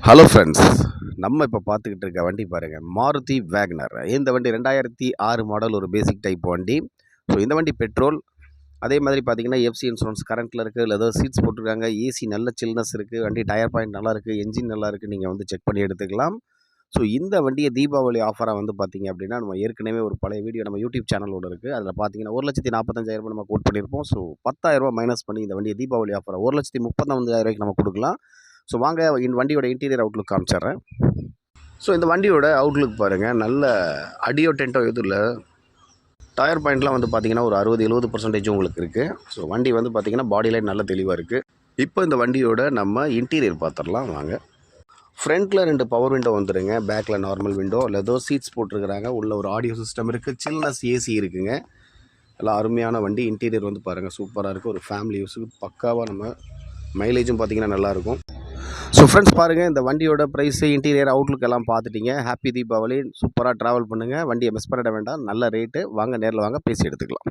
Hello friends, நம்ம இப்போ பார்த்துக்கிட்டு இருக்க வண்டி பாருங்கள், மாருதி வேகனர். இந்த வண்டி 2006 மாடல், ஒரு பேசிக் டைப் வண்டி. ஸோ இந்த வண்டி பெட்ரோல். அதே மாதிரி பார்த்தீங்கன்னா எஃப்சி இன்சூரன்ஸ் கரண்ட்டில் இருக்குது. லெதர் சீட்ஸ் போட்டிருக்காங்க. ஏசி நல்ல சில்னஸ் இருக்குது. வண்டி டயர் பாயிண்ட் நல்லாயிருக்கு. என்ஜின் நல்லாயிருக்கு. நீங்கள் வந்து செக் பண்ணி எடுத்துக்கலாம். ஸோ இந்த வண்டியை தீபாவளி ஆஃபராக வந்து பார்த்தீங்க அப்படின்னா, நம்ம ஏற்கனவே ஒரு பழைய வீடியோ நம்ம யூடியூப் சேனலோட இருக்குது. அதில் பார்த்தீங்கன்னா 1,45,000 நம்ம கோட் பண்ணியிருப்போம். ஸோ 10,000 மைனஸ் பண்ணி இந்த வண்டியை தீபாவளி ஆஃபராக 1,35,000 நம்ம கொடுக்கலாம். ஸோ வாங்க இந்த வண்டியோட இன்டீரியர் அவுட்லுக் காமிச்சிட்றேன். ஸோ இந்த வண்டியோட அவுட்லுக் பாருங்கள், நல்ல அடியோ டென்ட்டோ எதுவும் இல்லை. டயர் பாயிண்ட்லாம் வந்து பார்த்திங்கன்னா ஒரு 60-70% உங்களுக்கு இருக்குது. ஸோ வண்டி வந்து பார்த்திங்கன்னா பாடி லைன் நல்ல தெளிவாக இருக்குது. இப்போ இந்த வண்டியோட நம்ம இன்டீரியர் பார்த்துடலாம் வாங்க. ஃப்ரண்ட்டில் 2 பவர் விண்டோ வந்துடுங்க. பேக்கில் நார்மல் விண்டோ. லெதர் சீட்ஸ் போட்டிருக்கிறாங்க. உள்ள ஒரு ஆடியோ சிஸ்டம் இருக்குது. சில்னஸ் ஏசி இருக்குங்க. எல்லாம் அருமையான வண்டி. இன்டீரியர் வந்து பாருங்கள், சூப்பராக இருக்குது. ஒரு ஃபேமிலி யூஸுக்கு பக்காவாக. நம்ம மைலேஜும் பார்த்திங்கன்னா நல்லாயிருக்கும். ஸோ ஃப்ரெண்ட்ஸ் பாருங்கள், இந்த வண்டியோட ப்ரைஸு, இன்டீரியர், அவுட்லுக் எல்லாம் பார்த்துட்டிங்க. ஹாப்பி தீபாவளி. சூப்பராக ட்ராவல் பண்ணுங்கள். வண்டியை மிஸ் பண்ணிட வேண்டாம். நல்ல ரேட்டு. வாங்க நேரில் வாங்க, பேசி எடுத்துக்கலாம்.